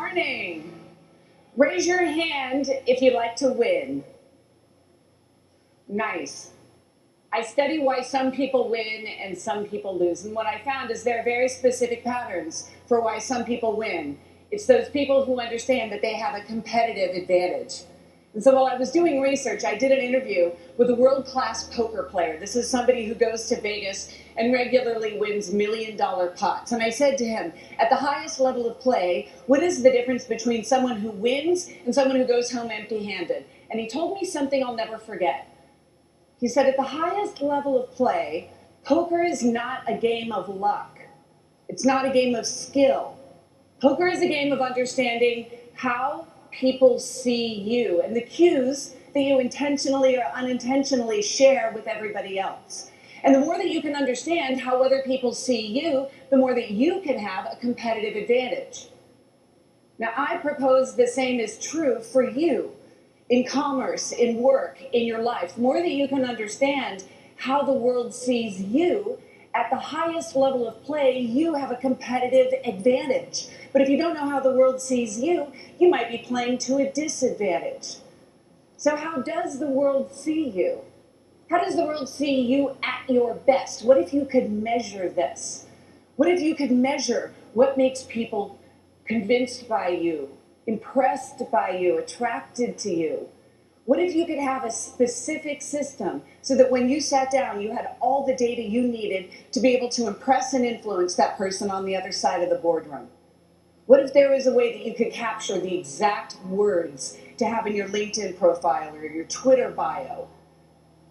morning. Raise your hand if you'd like to win. Nice. I study why some people win and some people lose. And what I found is there are very specific patterns for why some people win. It's those people who understand that they have a competitive advantage. And so while I was doing research, I did an interview with a world-class poker player. This is somebody who goes to Vegas and regularly wins million-dollar pots. And I said to him, at the highest level of play, what is the difference between someone who wins and someone who goes home empty-handed? And he told me something I'll never forget. He said, at the highest level of play, poker is not a game of luck. It's not a game of skill. Poker is a game of understanding how people see you and the cues that you intentionally or unintentionally share with everybody else. And the more that you can understand how other people see you, the more that you can have a competitive advantage. Now, I propose the same is true for you in commerce, in work, in your life. The more that you can understand how the world sees you, at the highest level of play, you have a competitive advantage. But if you don't know how the world sees you, you might be playing to a disadvantage. So how does the world see you? How does the world see you at your best? What if you could measure this? What if you could measure what makes people convinced by you, impressed by you, attracted to you? What if you could have a specific system so that when you sat down, you had all the data you needed to be able to impress and influence that person on the other side of the boardroom? What if there was a way that you could capture the exact words to have in your LinkedIn profile or your Twitter bio?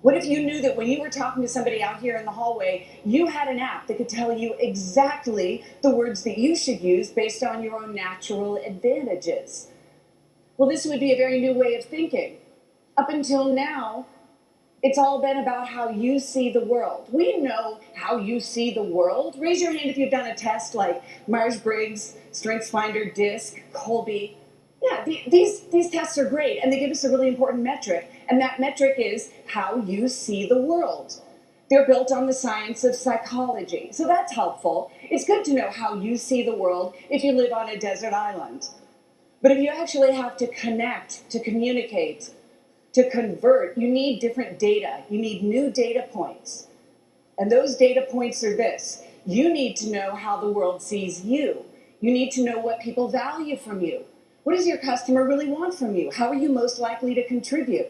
What if you knew that when you were talking to somebody out here in the hallway, you had an app that could tell you exactly the words that you should use based on your own natural advantages? Well, this would be a very new way of thinking. Up until now, it's all been about how you see the world. We know how you see the world. Raise your hand if you've done a test like Myers-Briggs, StrengthsFinder, DISC, Colby. Yeah, these tests are great, and they give us a really important metric, and that metric is how you see the world. They're built on the science of psychology, so that's helpful. It's good to know how you see the world if you live on a desert island. But if you actually have to connect, to communicate, to convert, you need different data. You need new data points. And those data points are this. You need to know how the world sees you. You need to know what people value from you. What does your customer really want from you? How are you most likely to contribute?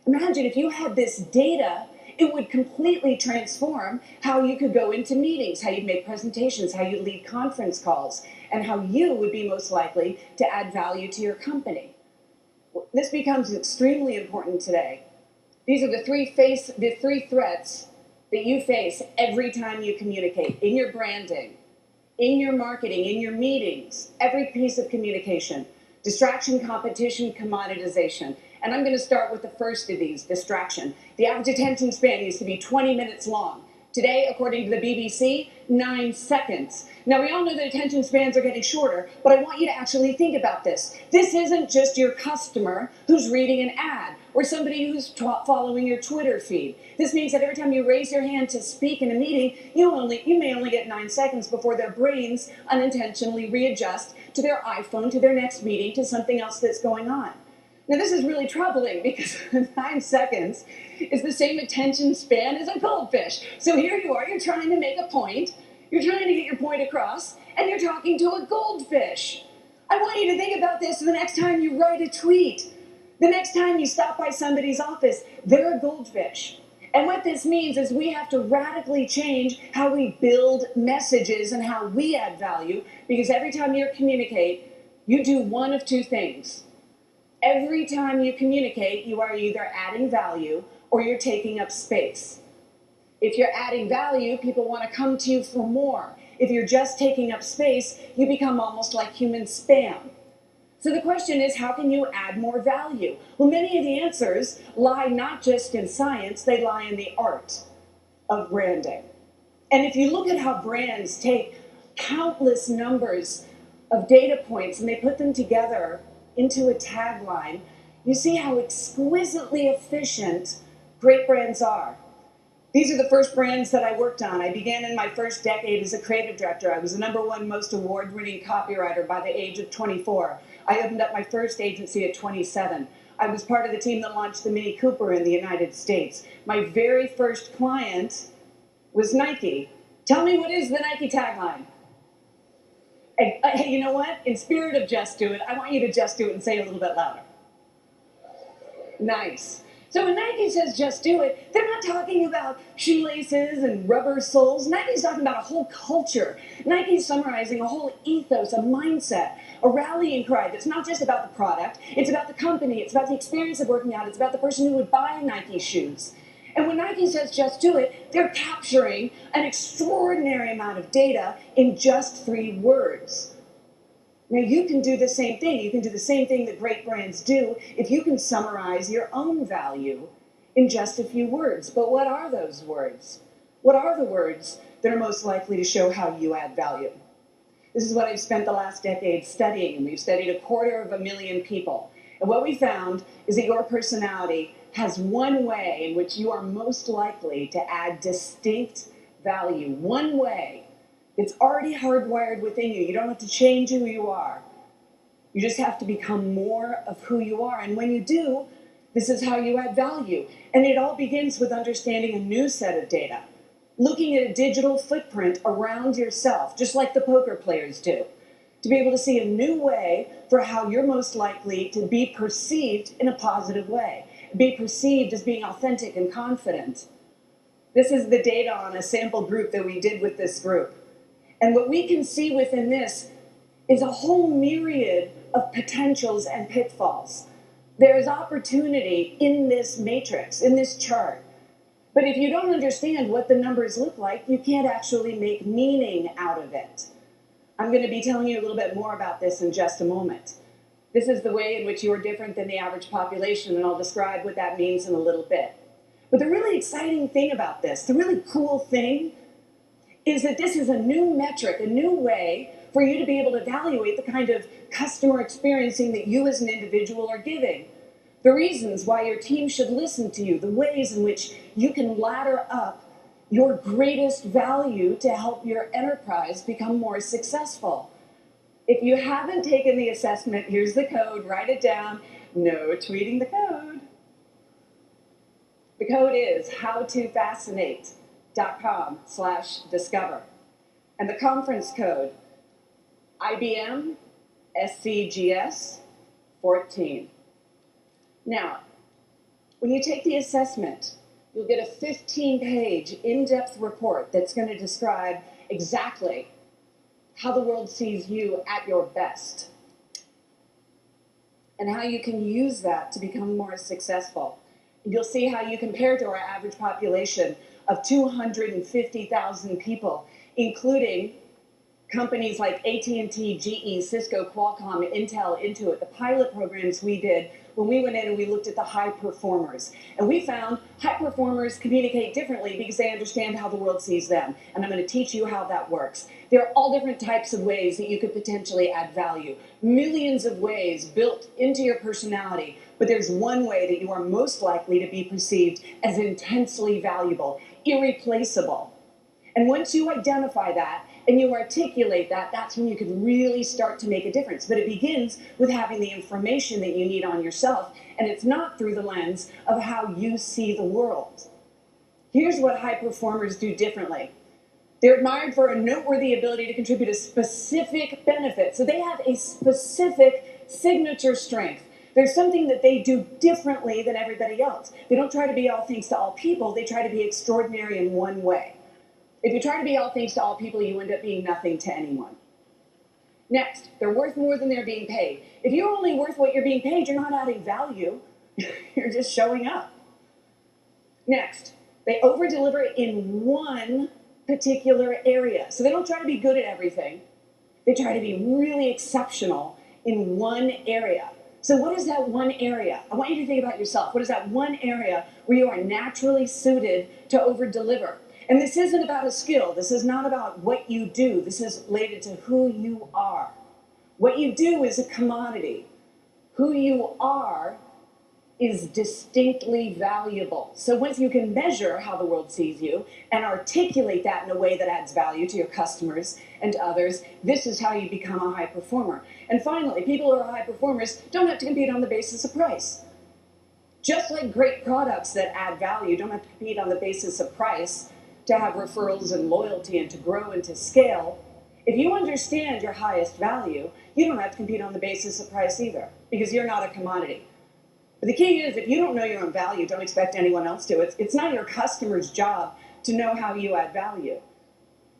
Imagine if you had this data, it would completely transform how you could go into meetings, how you'd make presentations, how you'd lead conference calls, and how you would be most likely to add value to your company. This becomes extremely important today. These are the three threats that you face every time you communicate, in your branding, in your marketing, in your meetings, every piece of communication: distraction, competition, commoditization. And I'm going to start with the first of these, distraction. The average attention span used to be 20 minutes long. Today, according to the BBC, 9 seconds. Now, we all know that attention spans are getting shorter, but I want you to actually think about this. This isn't just your customer who's reading an ad or somebody who's following your Twitter feed. This means that every time you raise your hand to speak in a meeting, you may only get 9 seconds before their brains unintentionally readjust to their iPhone, to their next meeting, to something else that's going on. Now, this is really troubling because 9 seconds is the same attention span as a goldfish. So here you are, you're trying to make a point, you're trying to get your point across, and you're talking to a goldfish. I want you to think about this the next time you write a tweet, the next time you stop by somebody's office, they're a goldfish. And what this means is we have to radically change how we build messages and how we add value, because every time you communicate, you do one of two things. Every time you communicate, you are either adding value or you're taking up space. If you're adding value, people want to come to you for more. If you're just taking up space, you become almost like human spam. So the question is, how can you add more value? Well, many of the answers lie not just in science, they lie in the art of branding. And if you look at how brands take countless numbers of data points and they put them together into a tagline, you see how exquisitely efficient great brands are. These are the first brands that I worked on. I began in my first decade as a creative director. I was the #1 most award-winning copywriter by the age of 24. I opened up my first agency at 27. I was part of the team that launched the Mini Cooper in the United States. My very first client was Nike. Tell me, what is the Nike tagline? Hey, you know what? In spirit of Just Do It, I want you to just do it and say it a little bit louder. Nice. So when Nike says just do it, they're not talking about shoelaces and rubber soles. Nike's talking about a whole culture. Nike's summarizing a whole ethos, a mindset, a rallying cry that's not just about the product. It's about the company. It's about the experience of working out. It's about the person who would buy Nike shoes. And when Nike says just do it, they're capturing an extraordinary amount of data in just 3 words. Now, you can do the same thing. You can do the same thing that great brands do if you can summarize your own value in just a few words. But what are those words? What are the words that are most likely to show how you add value? This is what I've spent the last decade studying. We've studied 250,000 people. And what we found is that your personality has one way in which you are most likely to add distinct value. One way. It's already hardwired within you. You don't have to change who you are. You just have to become more of who you are. And when you do, this is how you add value. And it all begins with understanding a new set of data. Looking at a digital footprint around yourself, just like the poker players do. To be able to see a new way for how you're most likely to be perceived in a positive way. Be perceived as being authentic and confident. This is the data on a sample group that we did with this group. And what we can see within this is a whole myriad of potentials and pitfalls. There is opportunity in this matrix, in this chart. But if you don't understand what the numbers look like, you can't actually make meaning out of it. I'm going to be telling you a little bit more about this in just a moment. This is the way in which you are different than the average population, and I'll describe what that means in a little bit. But the really exciting thing about this, the really cool thing, is that this is a new metric, a new way for you to be able to evaluate the kind of customer experiencing that you as an individual are giving. The reasons why your team should listen to you, the ways in which you can ladder up your greatest value to help your enterprise become more successful. If you haven't taken the assessment, here's the code, write it down. No tweeting the code. The code is howtofascinate.com/discover. And the conference code, IBM SCGS 14. Now, when you take the assessment, you'll get a 15-page in-depth report that's going to describe exactly how the world sees you at your best and how you can use that to become more successful. And you'll see how you compare to our average population of 250,000 people, including companies like AT&T, GE, Cisco, Qualcomm, Intel, Intuit, the pilot programs we did when we went in and we looked at the high performers. And we found high performers communicate differently because they understand how the world sees them. And I'm going to teach you how that works. There are all different types of ways that you could potentially add value. Millions of ways built into your personality. But there's one way that you are most likely to be perceived as intensely valuable, irreplaceable. And once you identify that and you articulate that, that's when you can really start to make a difference. But it begins with having the information that you need on yourself, and it's not through the lens of how you see the world. Here's what high performers do differently. They're admired for a noteworthy ability to contribute a specific benefit. So they have a specific signature strength. There's something that they do differently than everybody else. They don't try to be all things to all people. They try to be extraordinary in one way. If you try to be all things to all people, you end up being nothing to anyone. Next, they're worth more than they're being paid. If you're only worth what you're being paid, you're not adding value. You're just showing up. Next, they over-deliver in one particular area. So they don't try to be good at everything. They try to be really exceptional in one area. So what is that one area? I want you to think about yourself. What is that one area where you are naturally suited to over-deliver? And this isn't about a skill. This is not about what you do. This is related to who you are. What you do is a commodity. Who you are is distinctly valuable. So once you can measure how the world sees you and articulate that in a way that adds value to your customers and to others, this is how you become a high performer. And finally, people who are high performers don't have to compete on the basis of price. Just like great products that add value don't have to compete on the basis of price to have referrals and loyalty and to grow and to scale, if you understand your highest value, you don't have to compete on the basis of price either, because you're not a commodity. But the key is, if you don't know your own value, don't expect anyone else to. It's not your customer's job to know how you add value.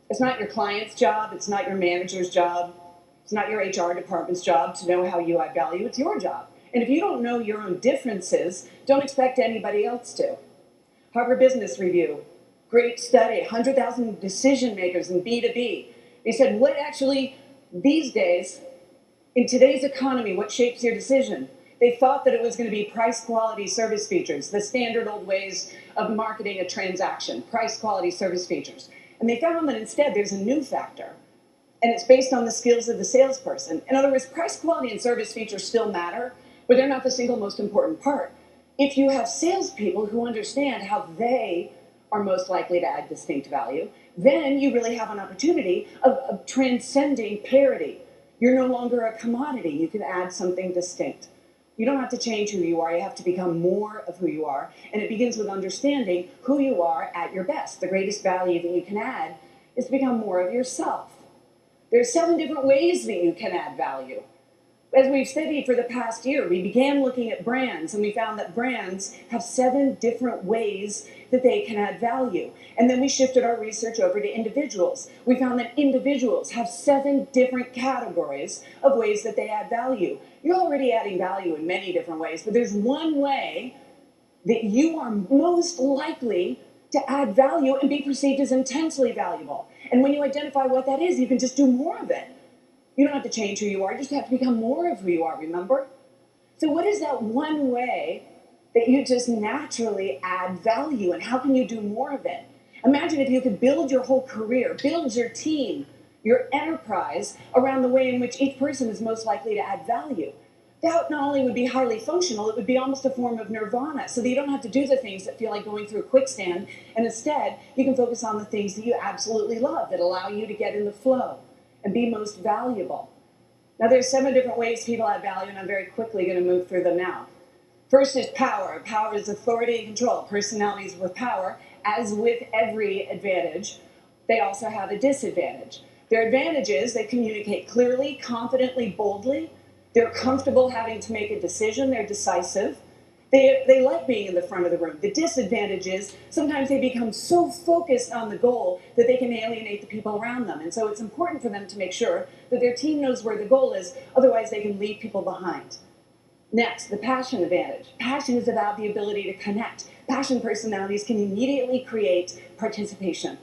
It's not your client's job. It's not your manager's job. It's not your HR department's job to know how you add value. It's your job. And if you don't know your own differences, don't expect anybody else to. Harvard Business Review, great study, 100,000 decision makers in B2B. They said, what actually, these days, in today's economy, what shapes your decision? They thought that it was going to be price, quality, service features, the standard old ways of marketing a transaction, price, quality, service features. And they found that instead there's a new factor, and it's based on the skills of the salesperson. In other words, price, quality, and service features still matter, but they're not the single most important part. If you have salespeople who understand how they are most likely to add distinct value, then you really have an opportunity of transcending parity. You're no longer a commodity. You can add something distinct. You don't have to change who you are. You have to become more of who you are. And it begins with understanding who you are at your best. The greatest value that you can add is to become more of yourself. There are 7 different ways that you can add value. As we've studied for the past year, we began looking at brands, and we found that brands have 7 different ways that they can add value. And then we shifted our research over to individuals. We found that individuals have 7 different categories of ways that they add value. You're already adding value in many different ways, but there's one way that you are most likely to add value and be perceived as intensely valuable. And when you identify what that is, you can just do more of it. You don't have to change who you are, you just have to become more of who you are, remember? So what is that one way that you just naturally add value, and how can you do more of it? Imagine if you could build your whole career, build your team, your enterprise around the way in which each person is most likely to add value. That not only would be highly functional, it would be almost a form of nirvana, so that you don't have to do the things that feel like going through a quicksand, and instead you can focus on the things that you absolutely love, that allow you to get in the flow and be most valuable. Now, there's 7 different ways people add value, and I'm very quickly going to move through them now. First is power. Power is authority and control. Personalities with power, as with every advantage, they also have a disadvantage. Their advantage is they communicate clearly, confidently, boldly. They're comfortable having to make a decision. They're decisive. They like being in the front of the room. The disadvantage is sometimes they become so focused on the goal that they can alienate the people around them. And so it's important for them to make sure that their team knows where the goal is, otherwise they can leave people behind. Next, the passion advantage. Passion is about the ability to connect. Passion personalities can immediately create participation.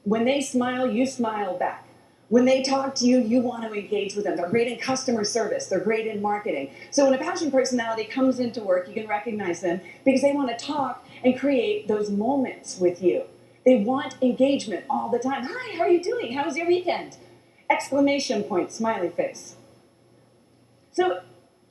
When they smile, you smile back. When they talk to you, you want to engage with them. They're great in customer service. They're great in marketing. So when a passion personality comes into work, you can recognize them because they want to talk and create those moments with you. They want engagement all the time. Hi, how are you doing? How was your weekend? Exclamation point, smiley face. So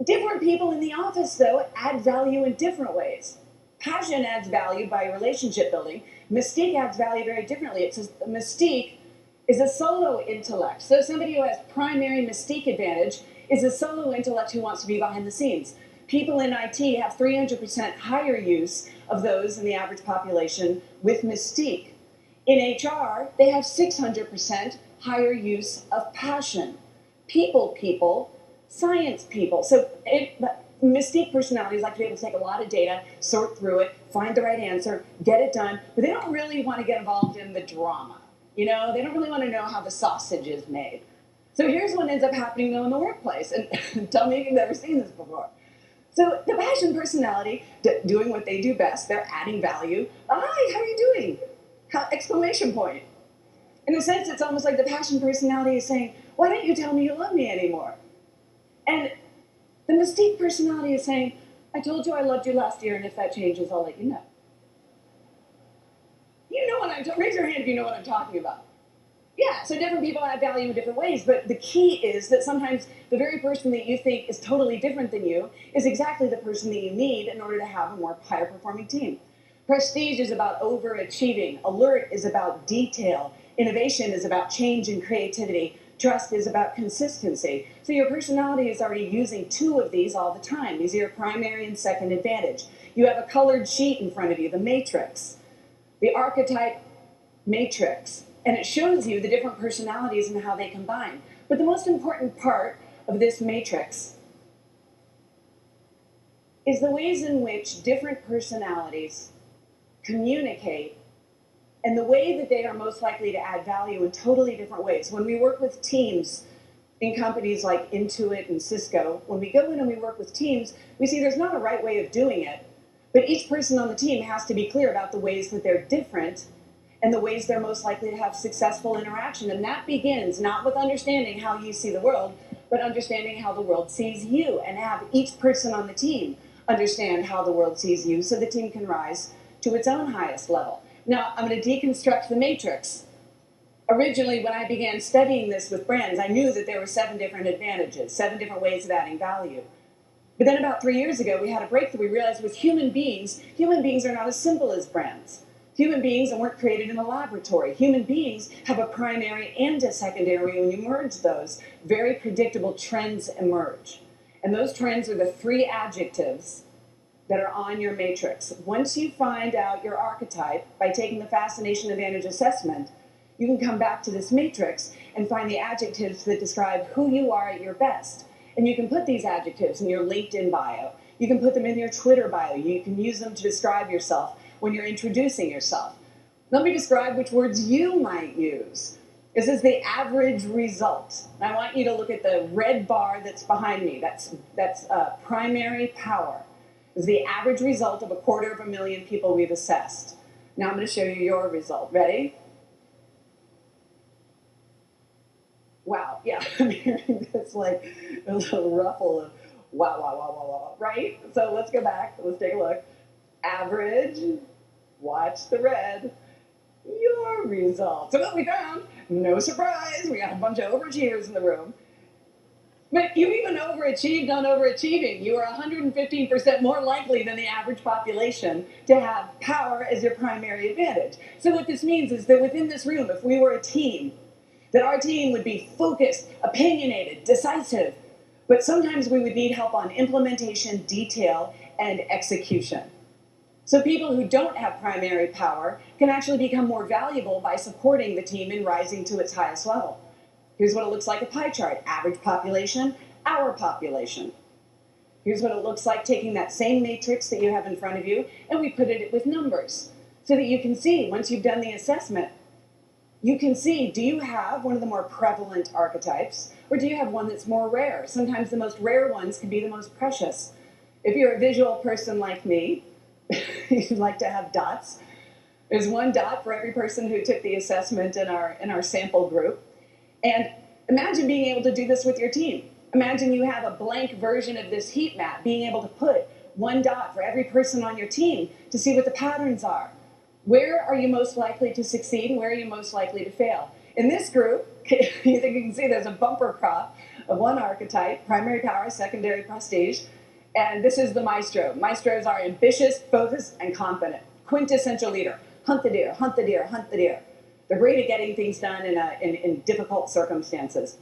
different people in the office, though, add value in different ways. Passion adds value by relationship building. Mystique adds value very differently. It says mystique is a solo intellect. So somebody who has primary mystique advantage is a solo intellect who wants to be behind the scenes. People in IT have 300% higher use of those in the average population with mystique. In HR, they have 600% higher use of passion. People, science people. So mystique personalities like to be able to take a lot of data, sort through it, find the right answer, get it done, but they don't really want to get involved in the drama. You know, they don't really want to know how the sausage is made. So here's what ends up happening, though, in the workplace. And tell me if you've never seen this before. So the passion personality, doing what they do best, they're adding value. Hi, how are you doing? Exclamation point. In a sense, it's almost like the passion personality is saying, why don't you tell me you love me anymore? And the mystique personality is saying, I told you I loved you last year, and if that changes, I'll let you know. You know what I'm talking about. Raise your hand if you know what I'm talking about. Yeah, so different people add value in different ways, but the key is that sometimes the very person that you think is totally different than you is exactly the person that you need in order to have a more higher performing team. Prestige is about overachieving. Alert is about detail. Innovation is about change and creativity. Trust is about consistency. So your personality is already using two of these all the time. These are your primary and second advantage. You have a colored sheet in front of you, the matrix, the archetype matrix, and it shows you the different personalities and how they combine. But the most important part of this matrix is the ways in which different personalities communicate and the way that they are most likely to add value in totally different ways. When we work with teams in companies like Intuit and Cisco, when we go in and we work with teams, we see there's not a right way of doing it, but each person on the team has to be clear about the ways that they're different and the ways they're most likely to have successful interaction. And that begins not with understanding how you see the world, but understanding how the world sees you, and have each person on the team understand how the world sees you so the team can rise to its own highest level. Now, I'm going to deconstruct the matrix. Originally, when I began studying this with brands, I knew that there were 7 different advantages, 7 different ways of adding value. But then about 3 years ago, we had a breakthrough. We realized with human beings are not as simple as brands. Human beings weren't created in a laboratory. Human beings have a primary and a secondary. When you merge those, very predictable trends emerge. And those trends are the 3 adjectives that are on your matrix. Once you find out your archetype by taking the Fascination Advantage assessment, you can come back to this matrix and find the adjectives that describe who you are at your best. And you can put these adjectives in your LinkedIn bio. You can put them in your Twitter bio. You can use them to describe yourself when you're introducing yourself. Let me describe which words you might use. This is the average result. I want you to look at the red bar that's behind me. That's primary power. This is the average result of 250,000 people we've assessed. Now I'm going to show you your result. Ready? Wow, yeah, I'm hearing this like a little ruffle of wow, wow, wow, wow, wow, right? So let's go back, let's take a look. Average, watch the red, your result. So what we found, no surprise, we got a bunch of overachievers in the room. But you even overachieved on overachieving. You are 115% more likely than the average population to have power as your primary advantage. So what this means is that within this room, if we were a team, that our team would be focused, opinionated, decisive, but sometimes we would need help on implementation, detail, and execution. So people who don't have primary power can actually become more valuable by supporting the team in rising to its highest level. Here's what it looks like, a pie chart. Average population, our population. Here's what it looks like taking that same matrix that you have in front of you, and we put it with numbers so that you can see, once you've done the assessment, you can see, do you have one of the more prevalent archetypes, or do you have one that's more rare? Sometimes the most rare ones can be the most precious. If you're a visual person like me, you like to have dots. There's 1 dot for every person who took the assessment in our sample group. And imagine being able to do this with your team. Imagine you have a blank version of this heat map, being able to put 1 dot for every person on your team to see what the patterns are. Where are you most likely to succeed and where are you most likely to fail? In this group, you can see there's a bumper crop of 1 archetype, primary power, secondary prestige, and this is the maestro. Maestros are ambitious, focused, and confident. Quintessential leader. Hunt the deer, hunt the deer, hunt the deer. They're great at getting things done in difficult circumstances.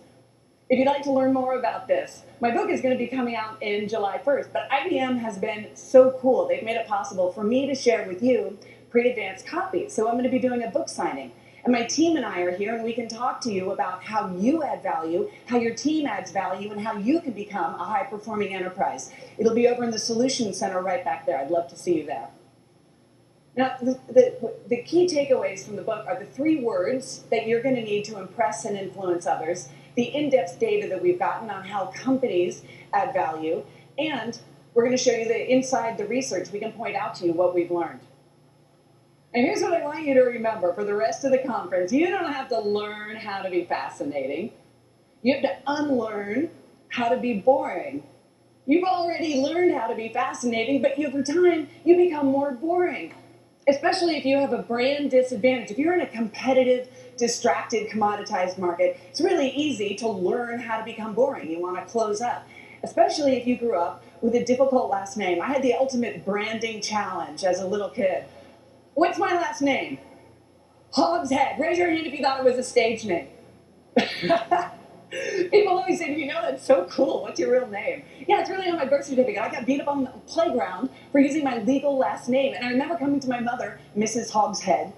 If you'd like to learn more about this, my book is going to be coming out in July 1st, but IBM has been so cool. They've made it possible for me to share with you pre-advanced copies. So I'm going to be doing a book signing. And my team and I are here, and we can talk to you about how you add value, how your team adds value, and how you can become a high-performing enterprise. It'll be over in the Solutions Center right back there. I'd love to see you there. Now, the key takeaways from the book are the 3 words that you're going to need to impress and influence others, the in-depth data that we've gotten on how companies add value, and we're going to show you the inside the research. We can point out to you what we've learned. And here's what I want you to remember for the rest of the conference. You don't have to learn how to be fascinating. You have to unlearn how to be boring. You've already learned how to be fascinating, but over time, you become more boring. especially if you have a brand disadvantage. If you're in a competitive, distracted, commoditized market, it's really easy to learn how to become boring. You want to close up, especially if you grew up with a difficult last name. I had the ultimate branding challenge as a little kid. What's my last name? Hogshead. Raise your hand if you thought it was a stage name. People always say to me, that's so cool. What's your real name? Yeah, it's really on my birth certificate. I got beat up on the playground for using my legal last name. And I remember coming to my mother, Mrs. Hogshead,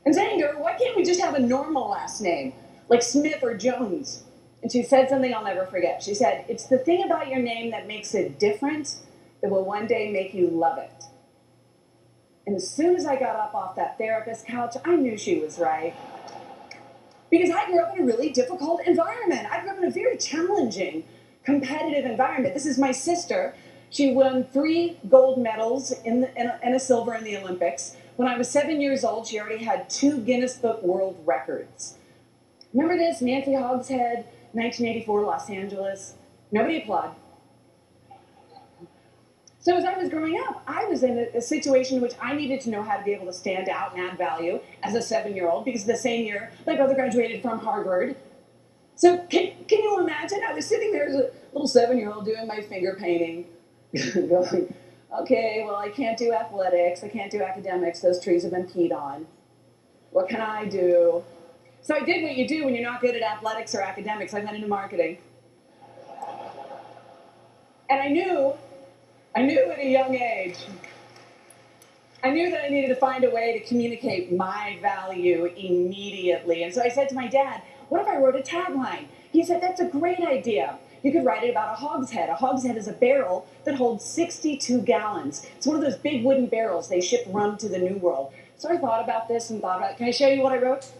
and saying to her, why can't we just have a normal last name, like Smith or Jones? And she said something I'll never forget. She said, it's the thing about your name that makes it different that will one day make you love it. And as soon as I got up off that therapist couch, I knew she was right. Because I grew up in a really difficult environment. I grew up in a very challenging, competitive environment. This is my sister. She won 3 gold medals and a silver in the Olympics. When I was 7 years old, she already had 2 Guinness Book World Records. Remember this? Nancy Hogshead, 1984, Los Angeles. Nobody applauded. So as I was growing up, I was in a situation in which I needed to know how to be able to stand out and add value as a 7-year-old, because the same year my brother graduated from Harvard. So can you imagine? I was sitting there as a little 7-year-old doing my finger painting, going, okay, well, I can't do athletics, I can't do academics, those trees have been peed on. What can I do? So I did what you do when you're not good at athletics or academics. I went into marketing. And I knew at a young age, I knew that I needed to find a way to communicate my value immediately. And so I said to my dad, what if I wrote a tagline? He said, that's a great idea. You could write it about a hogshead. A hogshead is a barrel that holds 62 gallons. It's one of those big wooden barrels. They ship rum to the New World. So I thought about this and thought about it. Can I show you what I wrote?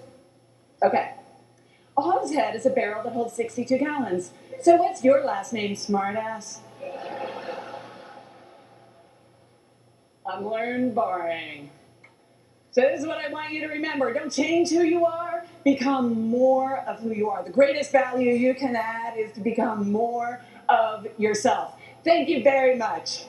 Okay. A hogshead is a barrel that holds 62 gallons. So what's your last name, smartass? Unlearned boring. So this is what I want you to remember. Don't change who you are. Become more of who you are. The greatest value you can add is to become more of yourself. Thank you very much.